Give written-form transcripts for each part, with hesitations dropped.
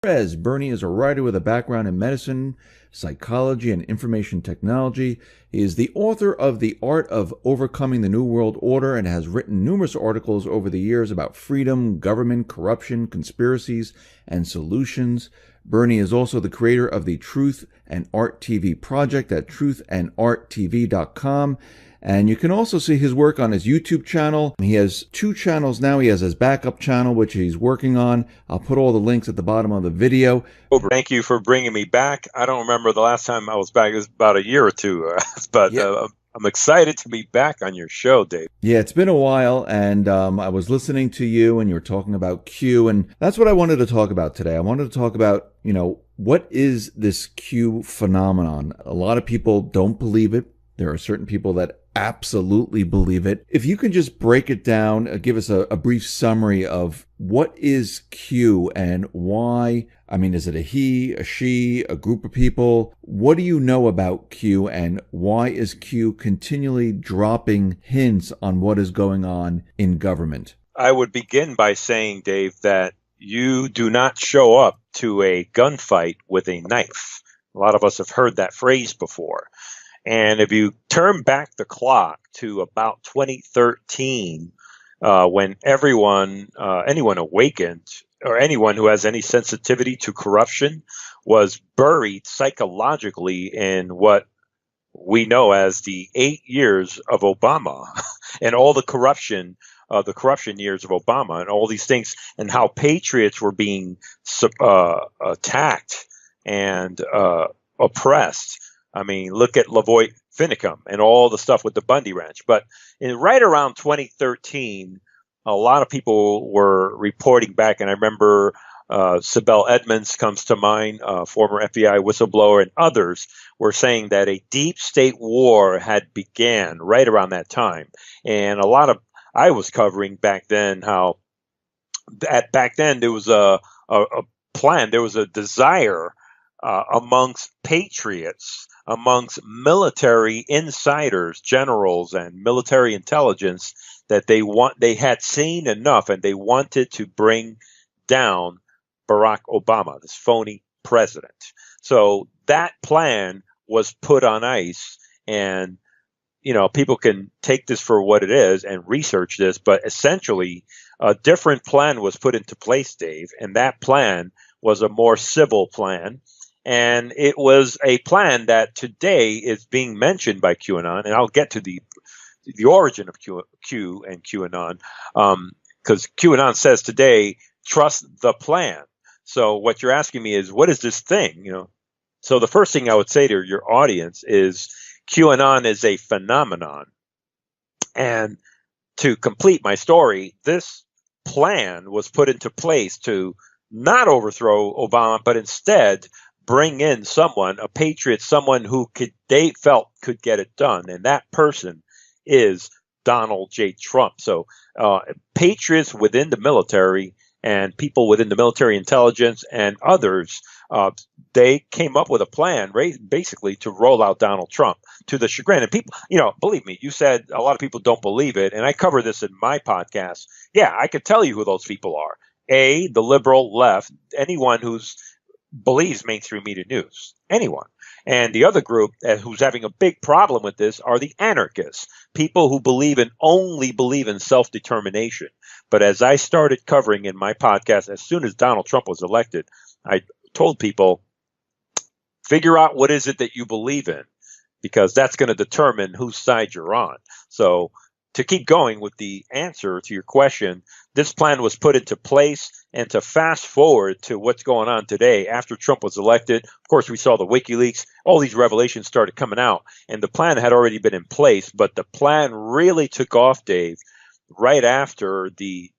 SUAREZ. Bernie is a writer with a background in medicine, psychology, and information technology. He is the author of The Art of Overcoming the New World Order and has written numerous articles over the years about freedom, government, corruption, conspiracies, and solutions. Bernie is also the creator of the Truth and Art TV project at truthandarttv.com. And you can also see his work on his YouTube channel. He has 2 channels now. He has his backup channel, which he's working on. I'll put all the links at the bottom of the video. Thank you for bringing me back. I don't remember the last time I was back. It was about a year or two. But yeah. I'm excited to be back on your show, Dave. Yeah, it's been a while, and I was listening to you, and you were talking about Q, and that's what I wanted to talk about today. I wanted to talk about, what is this Q phenomenon? A lot of people don't believe it. There are certain people that absolutely believe it. If you can just break it down, give us a brief summary of what is Q and why. I mean, is it a he, a she, a group of people? What do you know about Q and why is Q continually dropping hints on what is going on in government? I would begin by saying, Dave, that you do not show up to a gunfight with a knife. A lot of us have heard that phrase before. And if you turn back the clock to about 2013, when anyone awakened, or anyone who has any sensitivity to corruption, was buried psychologically in what we know as the 8 years of Obama and all the corruption years of Obama and all these things, and how patriots were being attacked and oppressed. I mean, look at Lavoy Finicum and all the stuff with the Bundy Ranch. But right around 2013, a lot of people were reporting back, and I remember Sibel Edmonds comes to mind, former FBI whistleblower, and others were saying that a deep state war had began right around that time. And I was covering back then how back then there was a plan, there was a desire amongst patriots, amongst military insiders, generals, and military intelligence, that they had seen enough and they wanted to bring down Barack Obama, this phony president. So that plan was put on ice, and people can take this for what it is and research this, but essentially a different plan was put into place, Dave, and that plan was a more civil plan. And it was a plan that today is being mentioned by QAnon, and I'll get to the origin of Q and QAnon, because QAnon says today, trust the plan. So what you're asking me is, what is this thing? So the first thing I would say to your audience is QAnon is a phenomenon. And to complete my story, this plan was put into place to not overthrow Obama, but instead bring in someone, a patriot, someone who they felt could get it done. And that person is Donald J. Trump. So patriots within the military and people within the military intelligence and others, they came up with a plan basically to roll out Donald Trump to the chagrin. And people, believe me, you said a lot of people don't believe it. And I cover this in my podcast. Yeah, I could tell you who those people are. The liberal left, anyone who's believes mainstream media news, anyone. And the other group who's having a big problem with this are the anarchists, people who only believe in self-determination. But as I started covering in my podcast, as soon as Donald Trump was elected, I told people, figure out what is it that you believe in, because that's going to determine whose side you're on. So to keep going with the answer to your question, this plan was put into place. And to fast forward to what's going on today, after Trump was elected, of course, we saw the WikiLeaks, all these revelations started coming out, and the plan had already been in place. But the plan really took off, Dave, right after the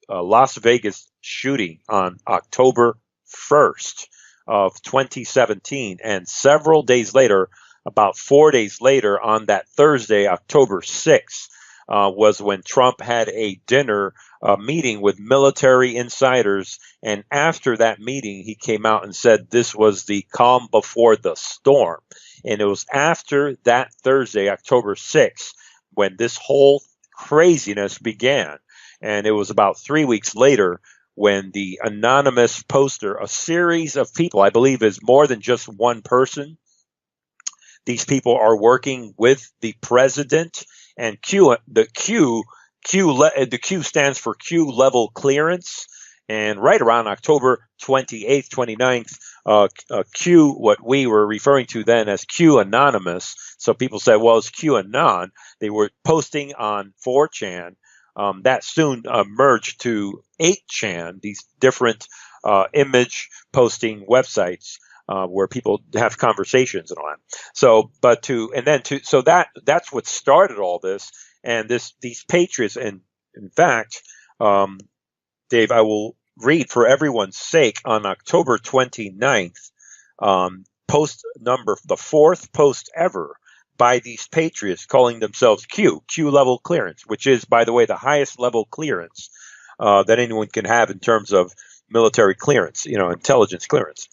Las Vegas shooting on October 1st of 2017. And several days later, about 4 days later, on that Thursday, October 6th, was when Trump had a dinner meeting with military insiders. And after that meeting, he came out and said this was the calm before the storm. And it was after that Thursday, October 6th, when this whole craziness began. And it was about 3 weeks later when the anonymous poster, a series of people, I believe is more than just one person. These people are working with the president, and the Q stands for Q level clearance. And right around October 28th, 29th, Q, what we were referring to then as Q Anonymous. So people said, well, it's Q Anon. They were posting on 4chan. That soon merged to 8chan, these different image posting websites where people have conversations and all that. So, that's what started all this. And these patriots, and in fact, Dave, I will read for everyone's sake on October 29th, the fourth post ever by these patriots calling themselves Q level clearance, which is, by the way, the highest level clearance that anyone can have in terms of military clearance, intelligence clearance.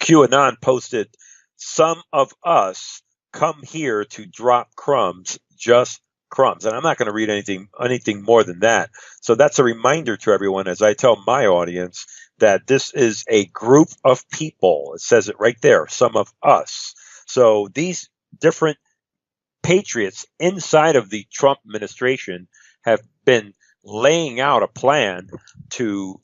QAnon posted, "Some of us come here to drop crumbs, just crumbs." And I'm not going to read anything more than that. So that's a reminder to everyone, as I tell my audience, that this is a group of people. It says it right there, some of us. So these different patriots inside of the Trump administration have been laying out a plan to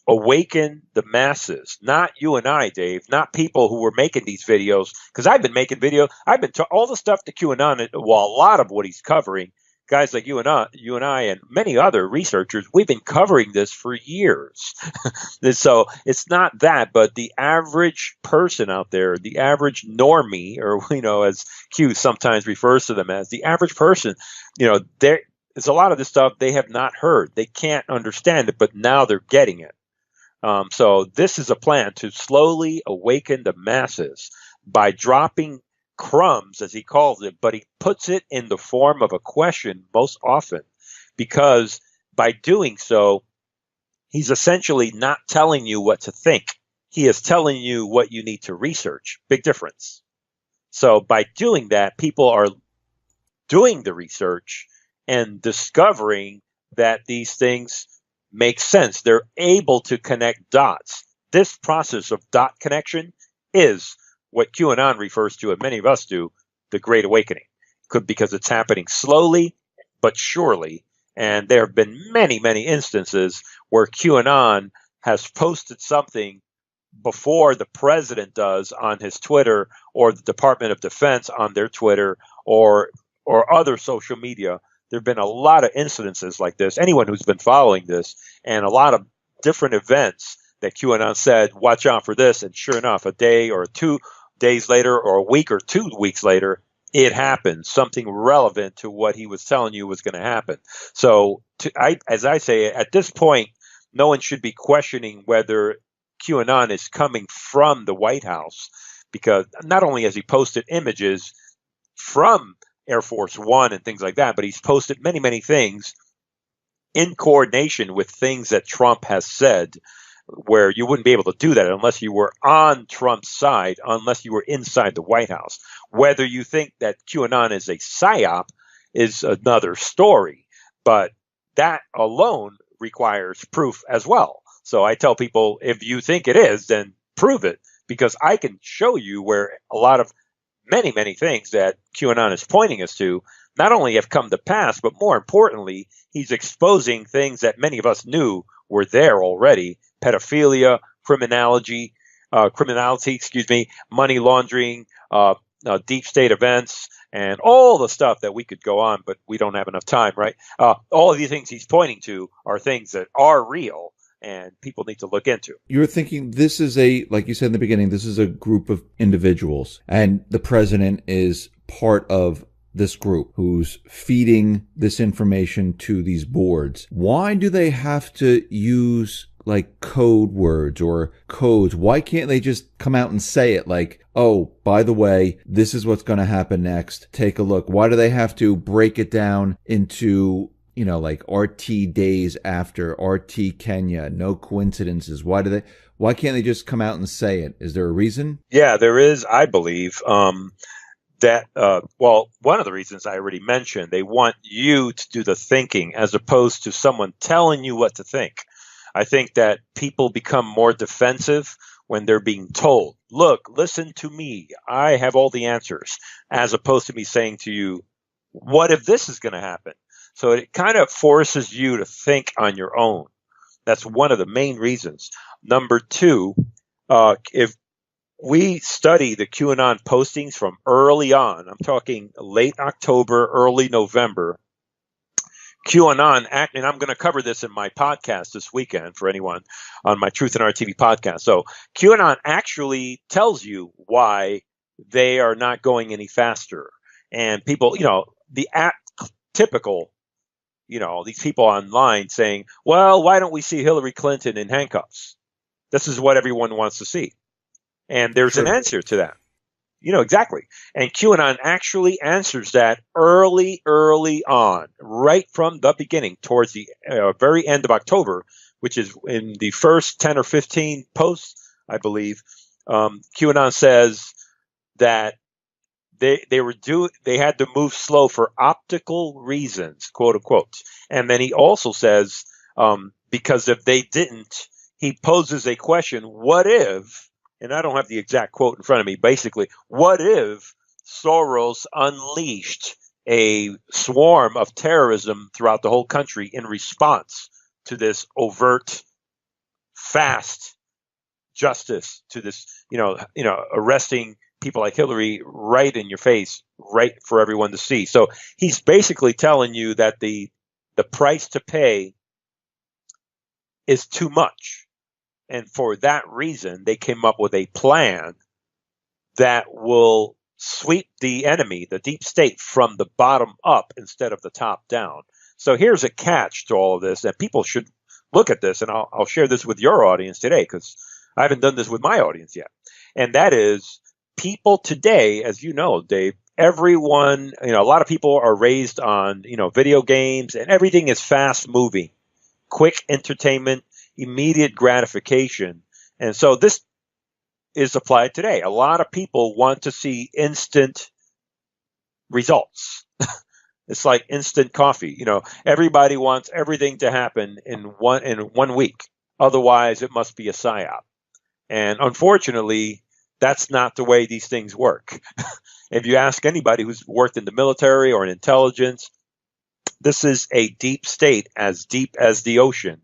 awaken the masses, not you and I, Dave, not people who were making these videos. Because I've been making videos. All the stuff to QAnon, well, a lot of what he's covering, guys like you and I, and many other researchers, we've been covering this for years. So it's not that, but the average person out there, the average normie, or as Q sometimes refers to them as, the average person, there's a lot of this stuff they have not heard. They can't understand it, but now they're getting it. So this is a plan to slowly awaken the masses by dropping crumbs, as he calls it, but he puts it in the form of a question most often, because by doing so, he's essentially not telling you what to think. He is telling you what you need to research. Big difference. So by doing that, people are doing the research and discovering that these things make sense. They're able to connect dots. This process of dot connection is what QAnon refers to, and many of us do, the Great Awakening. Because it's happening slowly but surely. And there have been many, many instances where QAnon has posted something before the president does on his Twitter, or the Department of Defense on their Twitter, or other social media. There have been a lot of incidences like this. Anyone who's been following this, and a lot of different events that QAnon said, watch out for this. And sure enough, a day or 2 days later, or a week or 2 weeks later, it happened. Something relevant to what he was telling you was going to happen. So as I say, at this point, no one should be questioning whether QAnon is coming from the White House, because not only has he posted images from Air Force One and things like that, but he's posted many, many things in coordination with things that Trump has said, where you wouldn't be able to do that unless you were on Trump's side, unless you were inside the White House. Whether you think that QAnon is a psyop is another story, but that alone requires proof as well. So I tell people, if you think it is, then prove it, because I can show you where a lot of many, many things that QAnon is pointing us to not only have come to pass, but more importantly, he's exposing things that many of us knew were there already: pedophilia, criminality, money laundering, deep state events, and all the stuff that we could go on, but we don't have enough time, right? All of these things he's pointing to are things that are real and people need to look into. You're thinking this is like you said in the beginning, this is a group of individuals, and the president is part of this group who's feeding this information to these boards. Why do they have to use like code words or codes? Why can't they just come out and say it, like, oh, by the way, this is what's going to happen next. Take a look. Why do they have to break it down into, like RT days after, RT Kenya, no coincidences? Why can't they just come out and say it? Is there a reason? Yeah, there is, I believe. One of the reasons I already mentioned, they want you to do the thinking as opposed to someone telling you what to think. I think that people become more defensive when they're being told, look, listen to me. I have all the answers, as opposed to me saying to you, what if this is going to happen? So it kind of forces you to think on your own. That's one of the main reasons. Number two, if we study the QAnon postings from early on, I'm talking late October, early November, QAnon, and I'm going to cover this in my podcast this weekend for anyone on my Truth and Art TV podcast. So QAnon actually tells you why they are not going any faster. And people, the typical, these people online saying, well, why don't we see Hillary Clinton in handcuffs? This is what everyone wants to see. And there's an answer to that. Exactly. And QAnon actually answers that early on, right from the beginning, towards the very end of October, which is in the first 10 or 15 posts, I believe. QAnon says that they had to move slow for optical reasons, quote unquote. And then he also says, because if they didn't, he poses a question, what if, and I don't have the exact quote in front of me, basically, what if Soros unleashed a swarm of terrorism throughout the whole country in response to this overt, fast justice, to this, arresting people like Hillary right in your face, right for everyone to see. So he's basically telling you that the price to pay is too much. And for that reason, they came up with a plan that will sweep the enemy, the deep state, from the bottom up instead of the top down. So here's a catch to all of this, that people should look at this, and I'll share this with your audience today, because I haven't done this with my audience yet. And that is, people today, as you know, Dave, everyone, a lot of people are raised on, video games, and everything is fast moving, quick entertainment, immediate gratification. And so this is applied today. A lot of people want to see instant results. It's like instant coffee. Everybody wants everything to happen in one week. Otherwise, it must be a psyop. And unfortunately, that's not the way these things work. If you ask anybody who's worked in the military or in intelligence, this is a deep state, as deep as the ocean.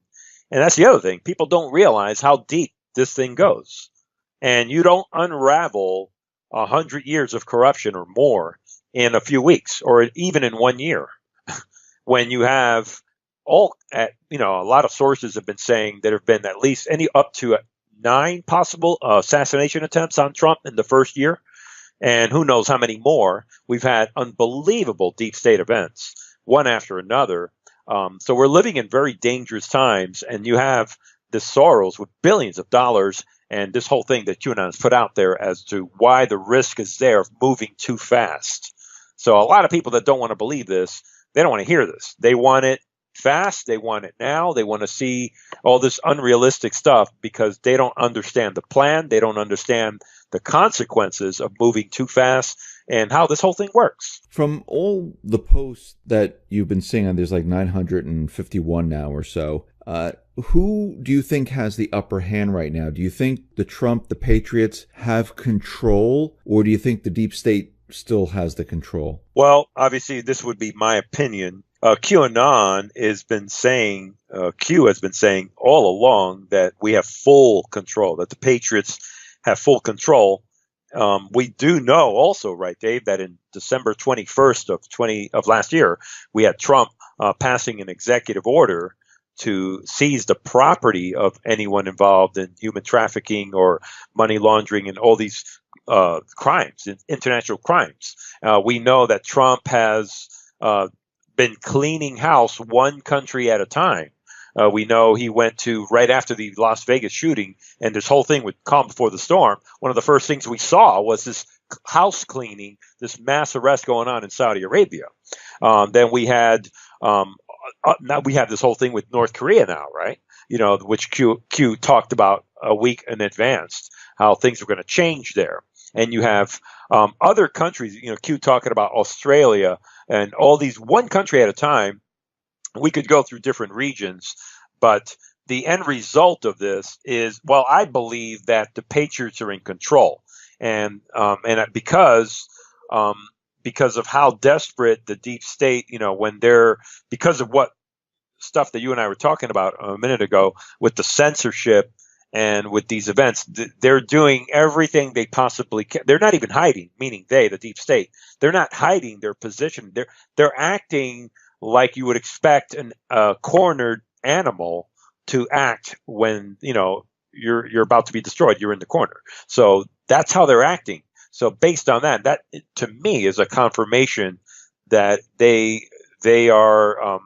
And that's the other thing. People don't realize how deep this thing goes. And you don't unravel 100 years of corruption or more in a few weeks, or even in 1 year. When you have a lot of sources have been saying there have been at least up to 9 possible assassination attempts on Trump in the first year. And who knows how many more. We've had unbelievable deep state events, one after another. So we're living in very dangerous times, and you have this Soros with billions of dollars, and this whole thing that QAnon has put out there as to why the risk is there of moving too fast. So a lot of people that don't want to believe this, they don't want to hear this. They want it fast. They want it now. They want to see all this unrealistic stuff because they don't understand the plan. They don't understand the consequences of moving too fast and how this whole thing works. From all the posts that you've been seeing, and there's like 951 now or so, who do you think has the upper hand right now? Do you think the Patriots have control, or do you think the deep state still has the control? Well, obviously, this would be my opinion. QAnon has been saying, Q has been saying all along that we have full control, that the Patriots have full control. We do know also, right, Dave, that in December 21st of last year, we had Trump passing an executive order to seize the property of anyone involved in human trafficking or money laundering and all these crimes, international crimes. We know that Trump has been cleaning house one country at a time. We know he went to, right after the Las Vegas shooting and this whole thing with calm before the storm, one of the first things we saw was this house cleaning, this mass arrest going on in Saudi Arabia. Then we had, now we have this whole thing with North Korea now, right? Which Q talked about a week in advance, how things are going to change there. And you have other countries, Q talking about Australia and all these, one country at a time. We could go through different regions, but the end result of this is, well, I believe that the Patriots are in control, and um, because of how desperate the deep state, when they're because of what stuff that you and I were talking about a minute ago with the censorship and with these events, they're doing everything they possibly can. They're not even hiding, meaning the deep state. They're not hiding their position. They're acting like you would expect a cornered animal to act when you're about to be destroyed. You're in the corner. So that's how they're acting. So based on that to me is a confirmation that they are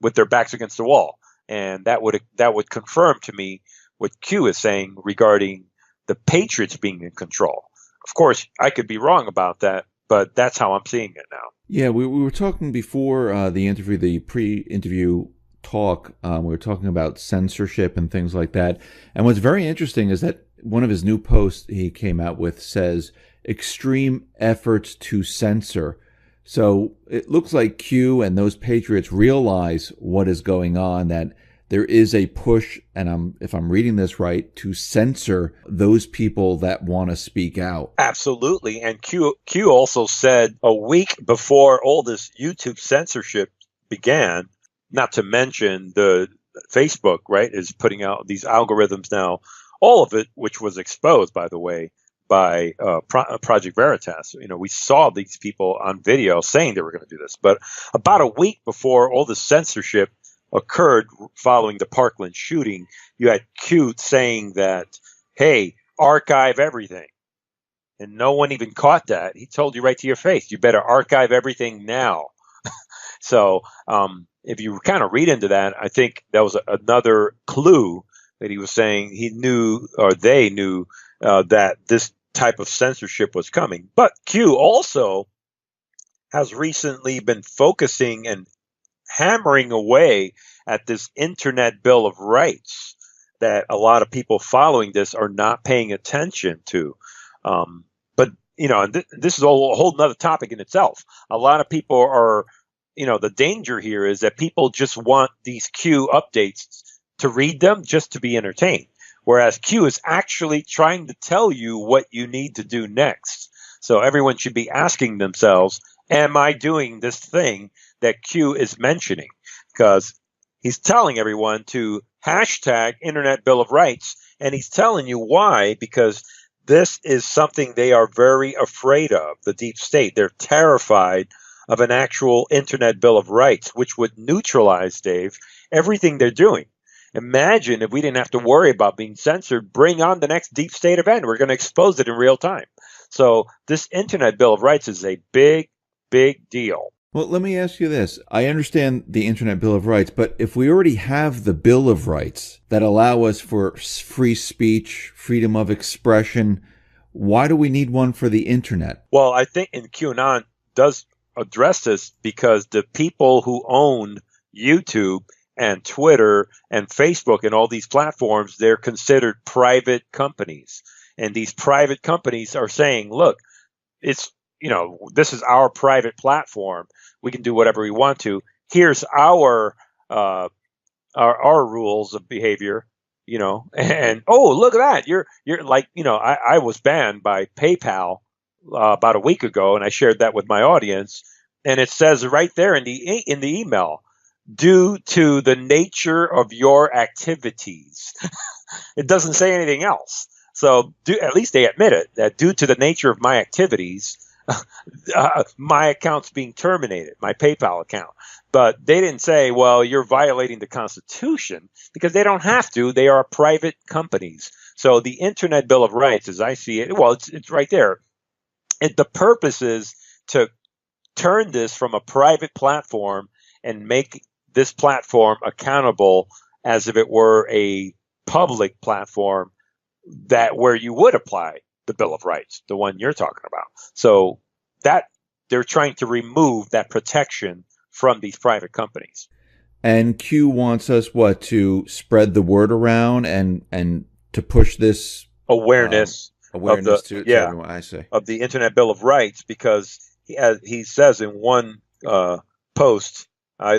with their backs against the wall, and that would confirm to me what Q is saying regarding the Patriots being in control. Of course, I could be wrong about that, but that's how I'm seeing it now. Yeah, we were talking before the interview, the pre-interview talk. We were talking about censorship and things like that. And what's very interesting is that one of his new posts he came out with says, extreme efforts to censor. So it looks like Q and those Patriots realize what is going on, that there is a push, and if I'm reading this right, to censor those people that want to speak out. Absolutely. And Q also said a week before all this YouTube censorship began, not to mention the Facebook, right, is putting out these algorithms now, all of it, which was exposed, by the way, by Project Veritas. We saw these people on video saying they were going to do this. But about a week before all the censorship occurred following the Parkland shooting, you had Q saying that, hey, archive everything. And no one even caught that. He told you right to your face, you better archive everything now. So if you kind of read into that, I think that was another clue that he was saying he knew, or they knew, that this type of censorship was coming. But Q also has recently been focusing and hammering away at this Internet Bill of Rights that a lot of people following this are not paying attention to. But this is a whole nother topic in itself. A lot of people are, the danger here is that people just want these Q updates to read them just to be entertained, whereas Q is actually trying to tell you what you need to do next. So everyone should be asking themselves, am I doing this thing that Q is mentioning? Because he's telling everyone to hashtag Internet Bill of Rights, and he's telling you why, because this is something they are very afraid of, the deep state. They're terrified of an actual Internet Bill of Rights, which would neutralize, Dave, everything they're doing. Imagine if we didn't have to worry about being censored. Bring on the next deep state event. We're going to expose it in real time. So this Internet Bill of Rights is a big, big deal. Well, let me ask you this. I understand the Internet Bill of Rights, but if we already have the Bill of Rights that allow us for free speech, freedom of expression, why do we need one for the Internet? Well, I think in QAnon does address this because the people who own YouTube and Twitter and Facebook and all these platforms, they're considered private companies. And these private companies are saying, look, it's, this is our private platform. We can do whatever we want to. Here's our rules of behavior, and oh, look at that. You're like, I was banned by PayPal about a week ago, and I shared that with my audience. And it says right there in the email, due to the nature of your activities. It doesn't say anything else. So at least they admit it, that due to the nature of my activities, my account's being terminated, my PayPal account. But they didn't say, well, you're violating the Constitution, because they don't have to. They are private companies. So the Internet Bill of Rights, as I see it, well, it's right there. The purpose is to turn this from a private platform and make this platform accountable as if it were a public platform where you would apply the Bill of Rights, the one you're talking about. So that they're trying to remove that protection from these private companies. And Q wants us to spread the word around and to push this awareness to everyone, I say, of the Internet Bill of Rights, because he says in one post,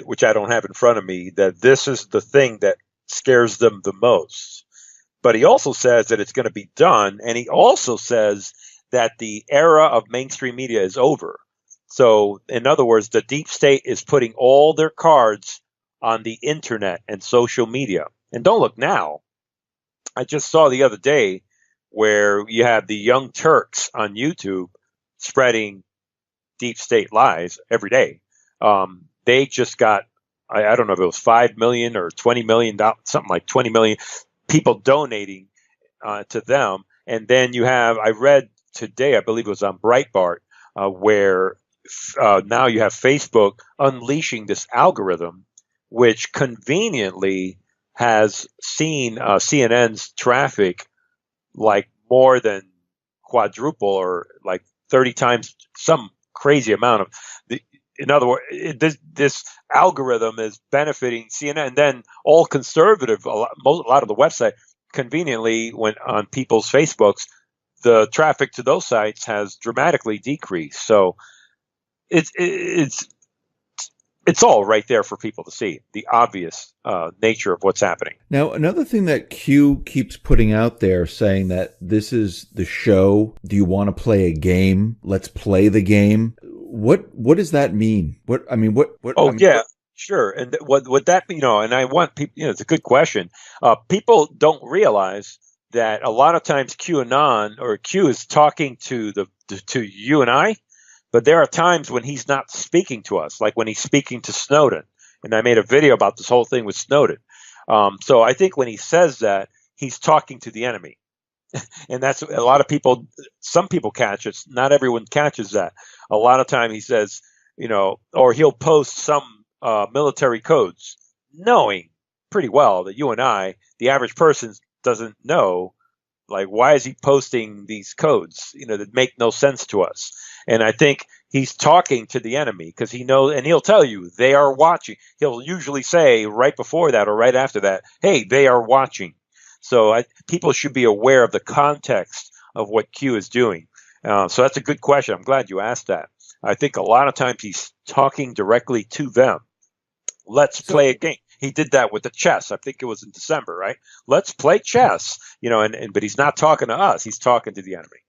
which I don't have in front of me, that this is the thing that scares them the most. But he also says that it's going to be done, and he also says that the era of mainstream media is over. So, in other words, the deep state is putting all their cards on the internet and social media. And don't look now. I just saw the other day where you have the Young Turks on YouTube spreading deep state lies every day. They just got, I don't know if it was 5 million or 20 million, something like 20 million people donating to them. And then you have, I read today, I believe it was on Breitbart, where now you have Facebook unleashing this algorithm, which conveniently has seen CNN's traffic like more than quadruple or like 30 times, some crazy amount of in other words, this algorithm is benefiting CNN, and then all conservative, a lot of the website, conveniently, when on people's Facebooks, the traffic to those sites has dramatically decreased. So it's all right there for people to see, the obvious nature of what's happening. Now, another thing that Q keeps putting out there, saying that this is the show. Do you want to play a game? Let's play the game. What does that mean? What? Oh, yeah, sure. And what that, and I want people, it's a good question. People don't realize that a lot of times QAnon or Q is talking to you and I, but there are times when he's not speaking to us, like when he's speaking to Snowden. And I made a video about this whole thing with Snowden. So I think when he says that, he's talking to the enemy. And that's a lot of people, some people catch it. Not everyone catches that. A lot of time he says, or he'll post some military codes, knowing pretty well that you and I, the average person, doesn't know, like, why is he posting these codes, that make no sense to us? And I think he's talking to the enemy because he knows, and he'll tell you they are watching. He'll usually say right before that or right after that, hey, they are watching. So people should be aware of the context of what Q is doing. So that's a good question. I'm glad you asked that. I think a lot of times he's talking directly to them. Let's play a game. He did that with the chess. I think it was in December, right? Let's play chess. But he's not talking to us. He's talking to the enemy.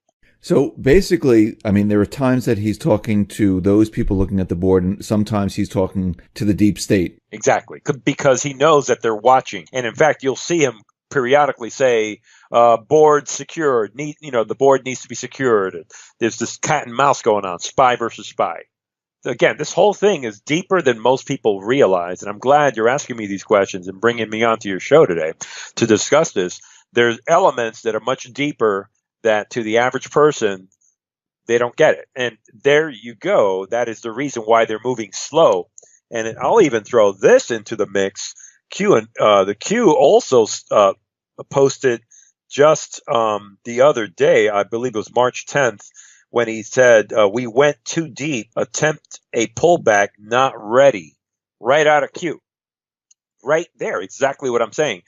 So basically, there are times that he's talking to those people looking at the board, and sometimes he's talking to the deep state. Exactly, because he knows that they're watching. And in fact, you'll see him periodically say, board secured, the board needs to be secured. There's this cat and mouse going on, spy versus spy. Again, this whole thing is deeper than most people realize, and I'm glad you're asking me these questions and bringing me onto your show today to discuss this. There's elements that are much deeper that to the average person, they don't get it. And there you go. That is the reason why they're moving slow. And I'll even throw this into the mix. The Q also posted just the other day, I believe it was March 10th, when he said, we went too deep, attempt a pullback, not ready, right out of Q. Right there, exactly what I'm saying.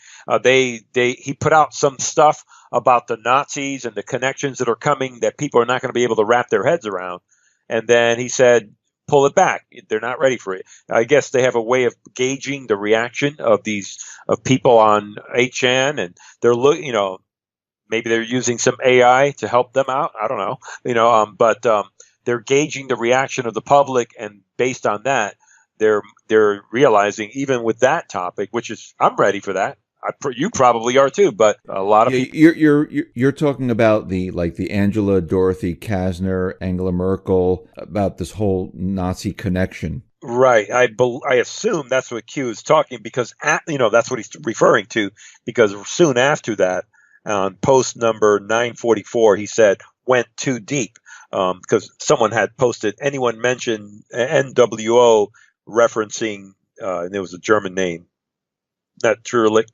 He put out some stuff about the Nazis and the connections that are coming that people are not going to be able to wrap their heads around. And then he said, pull it back. They're not ready for it. I guess they have a way of gauging the reaction of people on HN, and they're maybe they're using some AI to help them out. I don't know, but they're gauging the reaction of the public, and based on that, they're realizing even with that topic, which is I'm ready for that. You probably are too, but a lot of people. You're talking about the Angela Dorothy Kasner, Angela Merkel, about this whole Nazi connection. Right. I assume that's what Q is talking, because that's what he's referring to, because soon after that, on post number 944, he said went too deep, because someone had posted, anyone mentioned NWO referencing, and it was a German name, Naturlich,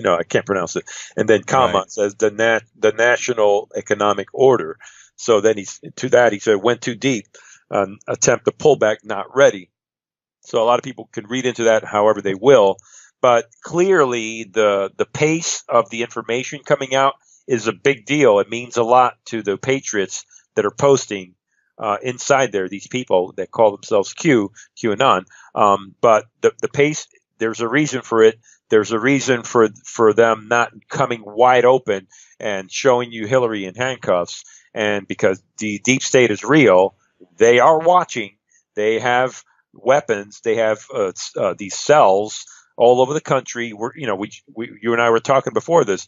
I can't pronounce it. And then comma says the National Economic Order. So then he said went too deep, attempt to pull back, not ready. So a lot of people can read into that however they will, but clearly the pace of the information coming out is a big deal. It means a lot to the patriots that are posting inside there, these people that call themselves QAnon. But the pace, there's a reason for it. There's a reason for them not coming wide open and showing you Hillary in handcuffs. And because the deep state is real, they are watching. They have weapons. They have these cells all over the country. You and I were talking before this.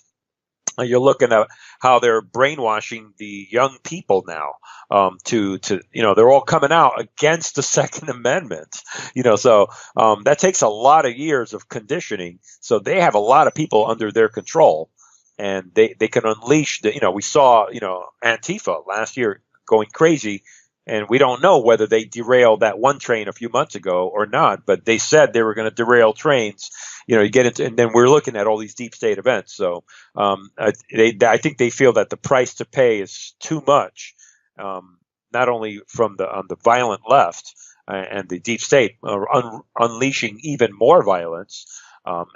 You're looking at how they're brainwashing the young people now. They're all coming out against the Second Amendment. So that takes a lot of years of conditioning. So they have a lot of people under their control, and they can unleash we saw Antifa last year going crazy. And we don't know whether they derailed that one train a few months ago or not, but they said they were going to derail trains. You get into, and then we're looking at all these deep state events. So I think they feel that the price to pay is too much, not only from on the violent left and the deep state unleashing even more violence, but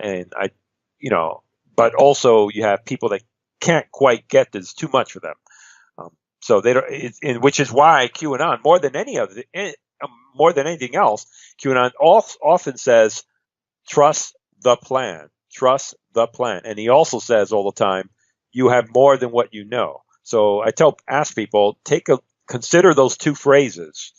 also you have people that can't quite get this, too much for them. So they don't, which is why QAnon, more than anything else, QAnon often says, trust the plan, and he also says all the time, you have more than what you know. So I ask people, consider those two phrases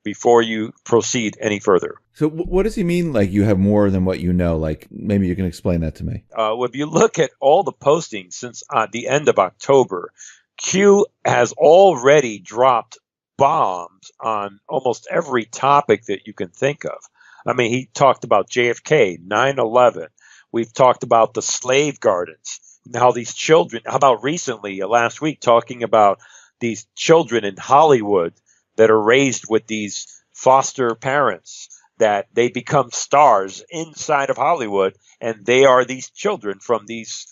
before you proceed any further. So what does he mean? Like, you have more than what you know? Like, maybe you can explain that to me. If you look at all the postings since the end of October, Q has already dropped bombs on almost every topic that you can think of. I mean, he talked about JFK, 9/11. We've talked about the slave gardens. Now these children, how about recently, last week, talking about these children in Hollywood that are raised with these foster parents, that they become stars inside of Hollywood, and they are these children from these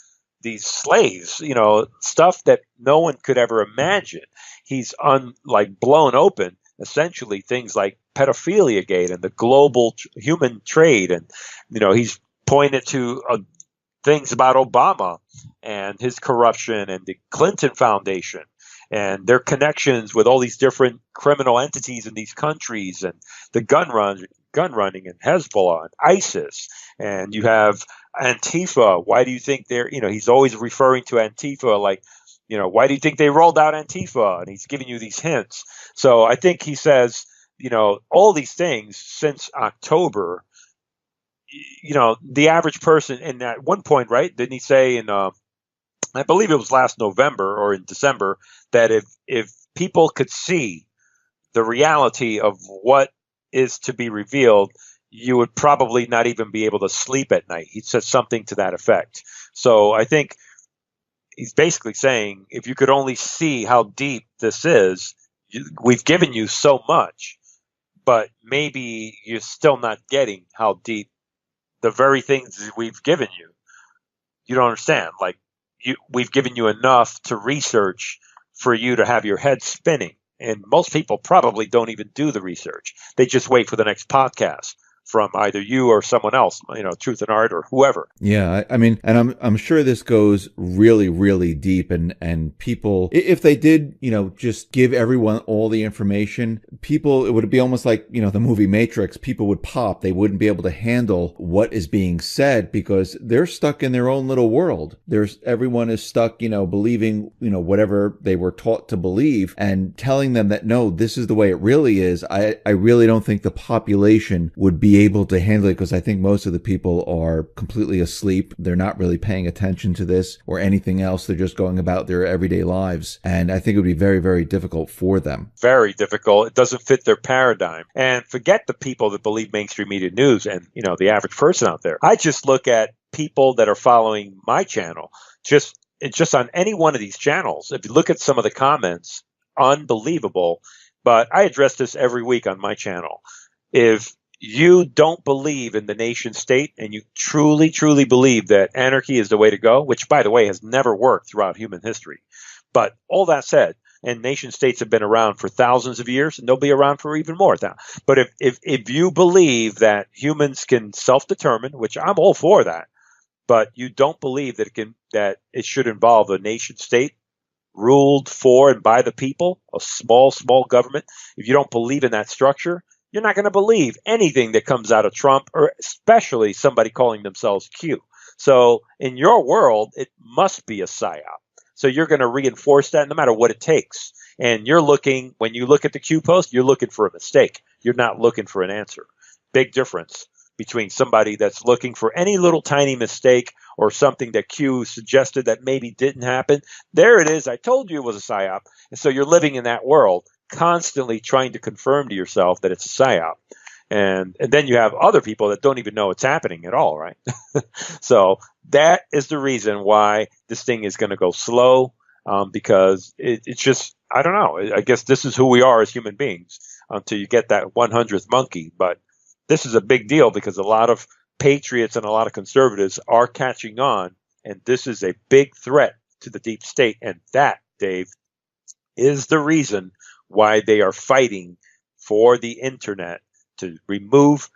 slaves, stuff that no one could ever imagine. He's blown open, essentially, things like pedophilia gate and the global human trade. And, he's pointed to things about Obama and his corruption and the Clinton Foundation and their connections with all these different criminal entities in these countries, and the gun running and Hezbollah and ISIS. And you have Antifa. Why do you think he's always referring to Antifa like, why do you think they rolled out Antifa? And he's giving you these hints. So I think he says, all these things since October, the average person, and at one point, right, didn't he say I believe it was last November or in December, that if people could see the reality of what is to be revealed, you would probably not even be able to sleep at night. He said something to that effect. So I think he's basically saying, if you could only see how deep this is, we've given you so much, but maybe you're still not getting how deep the very things we've given you. You don't understand. Like, we've given you enough to research for you to have your head spinning. And most people probably don't even do the research. They just wait for the next podcast from either you or someone else, Truth and Art or whoever. Yeah, I mean, and I'm sure this goes really, really deep, and people, if they did, just give everyone all the information, it would be almost like, the movie Matrix. People would pop. They wouldn't be able to handle what is being said because they're stuck in their own little world. Everyone is stuck, believing, whatever they were taught to believe, and telling them that, no, this is the way it really is. I really don't think the population would be able to handle it, because I think most of the people are completely asleep. They're not really paying attention to this or anything else. They're just going about their everyday lives. And I think it would be very, very difficult for them. Very difficult. It doesn't fit their paradigm. And forget the people that believe mainstream media news and, the average person out there. I just look at people that are following my channel. It's just on any one of these channels. If you look at some of the comments, unbelievable. But I address this every week on my channel. If you don't believe in the nation state and you truly, truly believe that anarchy is the way to go, which, by the way, has never worked throughout human history. But all that said, and nation states have been around for thousands of years, and they'll be around for even more now. But if you believe that humans can self-determine, which I'm all for that, but you don't believe that it should involve a nation state ruled for and by the people, a small, small government, if you don't believe in that structure, you're not going to believe anything that comes out of Trump, or especially somebody calling themselves Q. So in your world, it must be a psyop. So you're going to reinforce that no matter what it takes. And you're looking, when you look at the Q post, you're looking for a mistake. You're not looking for an answer. Big difference between somebody that's looking for any little tiny mistake or something that Q suggested that maybe didn't happen. There it is. I told you it was a psyop. And so you're living in that world, constantly trying to confirm to yourself that it's a psyop. And then you have other people that don't even know it's happening at all, right? So that is the reason why this thing is going to go slow, because it's just, I don't know. I guess this is who we are as human beings until you get that 100th monkey. But this is a big deal because a lot of patriots and a lot of conservatives are catching on, and this is a big threat to the deep state. And that, Dave, is the reason why they are fighting for the internet to remove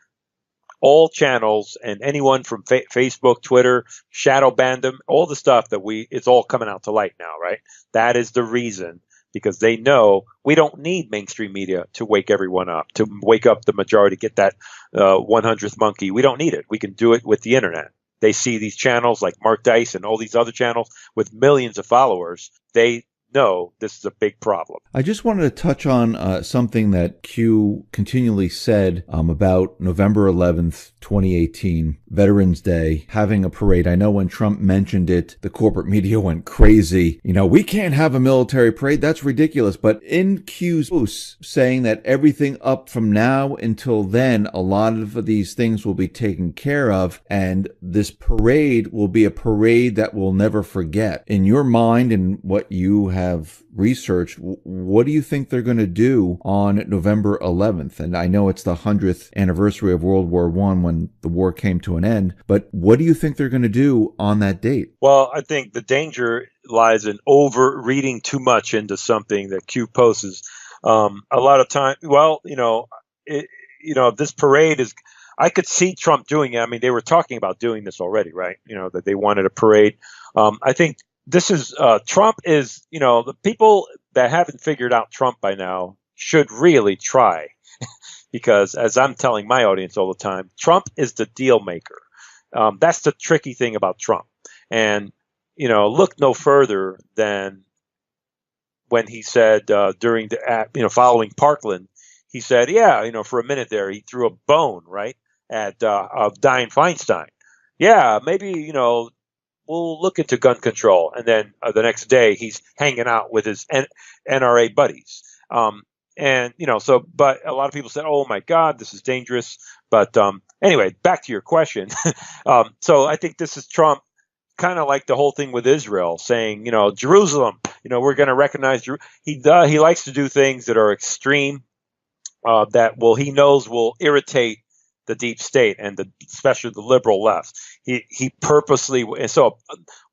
all channels and anyone from Facebook, Twitter, shadow ban them, all the stuff that it's all coming out to light now, right? That is the reason, because they know we don't need mainstream media to wake everyone up, to wake up the majority, get that 100th monkey. We don't need it. We can do it with the internet. They see these channels like Mark Dice and all these other channels with millions of followers. They know this is a big problem. I just wanted to touch on something that Q continually said about November 11th, 2018, Veterans Day, having a parade. I know when Trump mentioned it, the corporate media went crazy. You know, we can't have a military parade. That's ridiculous. But in Q's post saying that everything up from now until then, a lot of these things will be taken care of, and this parade will be a parade that we'll never forget. In your mind and what you have researched, what do you think they're going to do on November 11th? And I know it's the 100th anniversary of World War I when the war came to an end, but what do you think they're going to do on that date? Well, I think the danger lies in over reading too much into something that Q posts. A lot of time, well, this parade is, I could see Trump doing it. I mean, they were talking about doing this already, right? That they wanted a parade. I think this is, Trump is, the people that haven't figured out Trump by now should really try. Because as I'm telling my audience all the time, Trump is the deal maker. That's the tricky thing about Trump. And, look no further than when he said during the, following Parkland, he said, for a minute there, he threw a bone, right, at Dianne Feinstein. Yeah, maybe, we'll look into gun control. And then the next day, he's hanging out with his NRA buddies. But a lot of people said, oh my God, this is dangerous. But anyway, back to your question. So I think this is Trump, kind of like the whole thing with Israel, saying, Jerusalem, we're going to recognize he likes to do things that are extreme, that he knows will irritate the deep state and especially the liberal left. He purposely, and so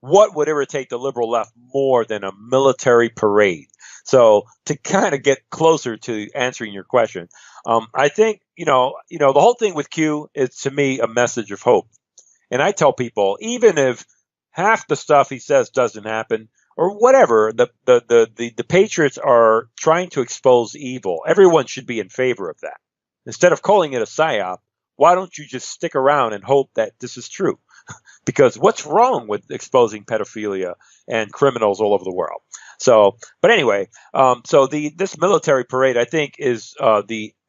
what would irritate the liberal left more than a military parade? So to kind of get closer to answering your question, I think, the whole thing with Q is, to me, a message of hope. And I tell people, even if half the stuff he says doesn't happen or whatever, the patriots are trying to expose evil. Everyone should be in favor of that. Instead of calling it a psyop, why don't you just stick around and hope that this is true? Because what's wrong with exposing pedophilia and criminals all over the world? So, but anyway, this military parade, I think, is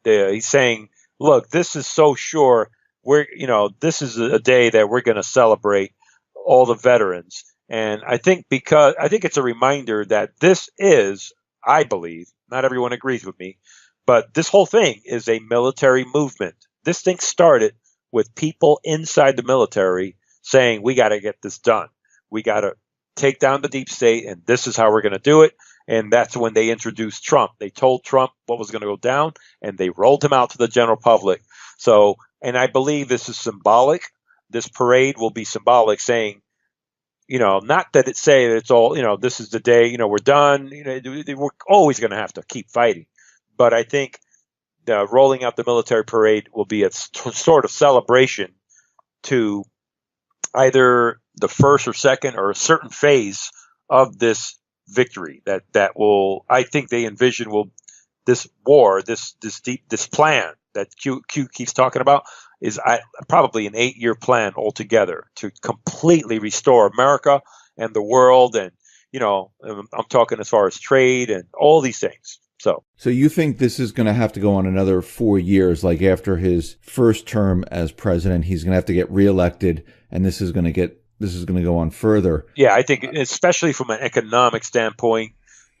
he's saying, look, this is so sure. This is a day that we're going to celebrate all the veterans, and I think it's a reminder that this is, I believe, not everyone agrees with me, but this whole thing is a military movement. This thing started with people inside the military saying, we got to get this done. We got to take down the deep state, and this is how we're going to do it. And that's when they introduced Trump. They told Trump what was going to go down, and they rolled him out to the general public. So, and I believe this is symbolic. This parade will be symbolic, saying, not that it say that it's all, this is the day, we're done. We're always going to have to keep fighting. But I think the rolling out the military parade will be a sort of celebration to either the first or second or a certain phase of this victory that will, I think they envision, will this war, this plan that Q keeps talking about is probably an 8-year plan altogether to completely restore America and the world. And, I'm talking as far as trade and all these things. So you think this is going to have to go on another 4 years, like after his first term as president, he's going to have to get reelected, and this is going to go on further. Yeah, I think especially from an economic standpoint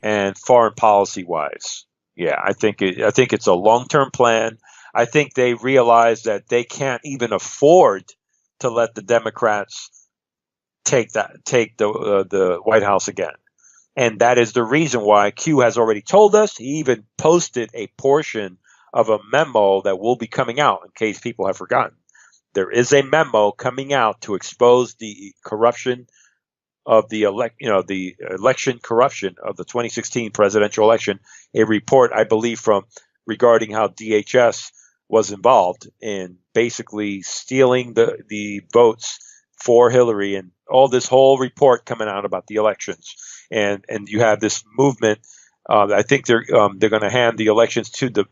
and foreign policy wise. Yeah, I think it's a long-term plan. I think they realize that they can't even afford to let the Democrats take the White House again. And that is the reason why Q has already told us. He even posted a portion of a memo that will be coming out in case people have forgotten. There is a memo coming out to expose the corruption of the election corruption of the 2016 presidential election. A report, I believe, regarding how DHS was involved in basically stealing the votes for Hillary, and all this whole report coming out about the elections. And you have this movement. I think they're going to hand the elections to the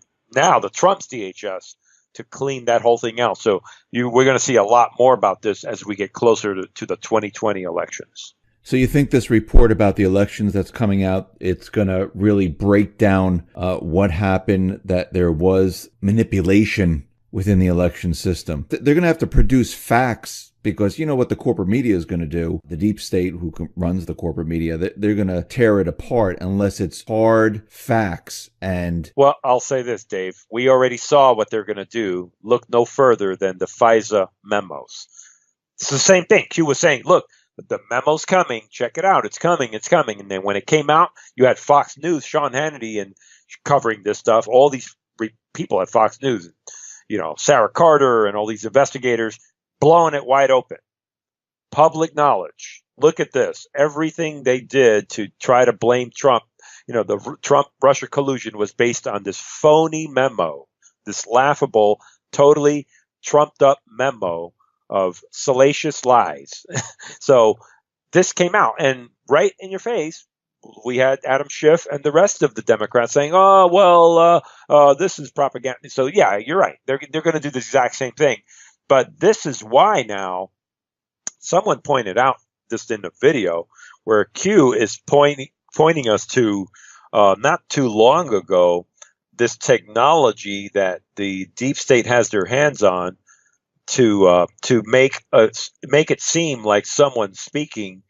Trump's DHS to clean that whole thing out. So we're going to see a lot more about this as we get closer to the 2020 elections. So you think this report about the elections that's coming out, it's going to really break down what happened, that there was manipulation within the election system? They're going to have to produce facts, because you know what the corporate media is going to do. The deep state who runs the corporate media, they're going to tear it apart unless it's hard facts. And well, I'll say this, Dave. We already saw what they're going to do. Look no further than the FISA memos. It's the same thing. Q was saying, look, the memo's coming. Check it out. It's coming. It's coming. And then when it came out, you had Fox News, Sean Hannity, and covering this stuff. All these people at Fox News, Sarah Carter and all these investigators blowing it wide open. Public knowledge. Look at this. Everything they did to try to blame Trump, the Trump-Russia collusion was based on this phony memo, this laughable, totally trumped-up memo of salacious lies. So this came out, and right in your face, we had Adam Schiff and the rest of the Democrats saying, this is propaganda. So, yeah, you're right. They're going to do the exact same thing. But this is why now someone pointed out this in the video where Q is pointing us to not too long ago, this technology that the deep state has their hands on to make it seem like someone speaking.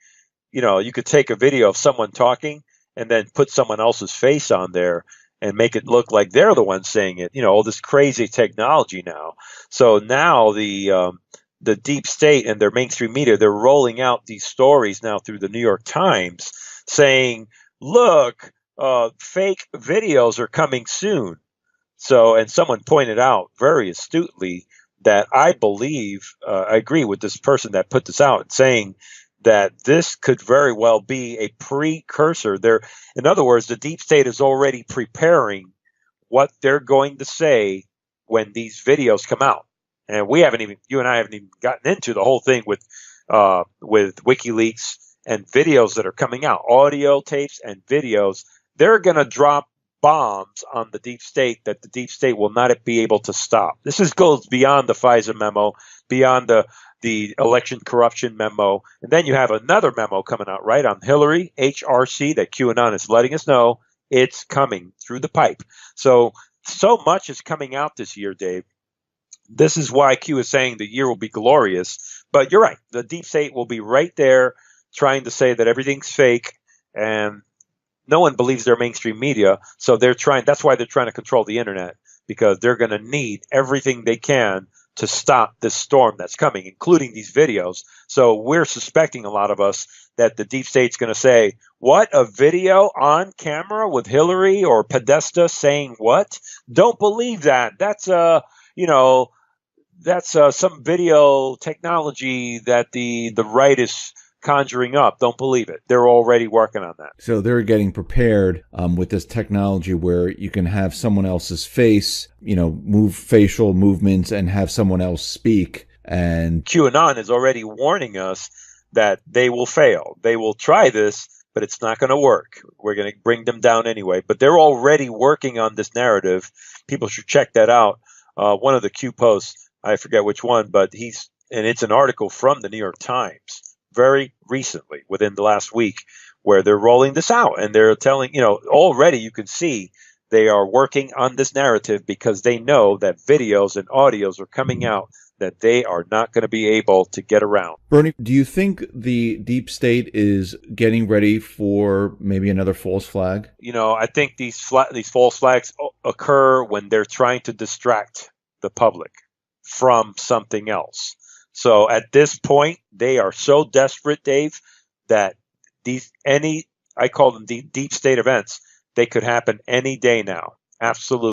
You could take a video of someone talking and then put someone else's face on there and make it look like they're the ones saying it. All this crazy technology now. So now the deep state and their mainstream media, they're rolling out these stories now through the New York Times saying, look, fake videos are coming soon. So, and someone pointed out very astutely that I believe, I agree with this person that put this out, saying that this could very well be a precursor. In other words, the deep state is already preparing what they're going to say when these videos come out. And you and I haven't even gotten into the whole thing with WikiLeaks and videos that are coming out, audio tapes and videos. They're going to drop bombs on the deep state that the deep state will not be able to stop. This goes beyond the FISA memo, beyond the election corruption memo. And then you have another memo coming out, right, on Hillary, HRC, that QAnon is letting us know it's coming through the pipe. So much is coming out this year, Dave. This is why Q is saying the year will be glorious. But you're right. The deep state will be right there trying to say that everything's fake, and no one believes their mainstream media. So that's why they're trying to control the internet, because they're going to need everything they can to stop this storm that's coming, including these videos. So we're suspecting, a lot of us, that the deep state's going to say, what, a video on camera with Hillary or Podesta saying what? Don't believe that. That's some video technology that the right is conjuring up. Don't believe it. They're already working on that. So they're getting prepared with this technology where you can have someone else's face, move facial movements and have someone else speak. And QAnon is already warning us that they will fail. They will try this, but it's not going to work. We're going to bring them down anyway. But they're already working on this narrative. People should check that out one of the Q posts, I forget which one, but and it's an article from the New York Times very recently, within the last week, where they're rolling this out and they're telling, already you can see they are working on this narrative because they know that videos and audios are coming out that they are not going to be able to get around. Bernie, do you think the deep state is getting ready for maybe another false flag? I think these false flags occur when they're trying to distract the public from something else. So at this point, they are so desperate, Dave, that I call them the deep state events, they could happen any day now. Absolutely.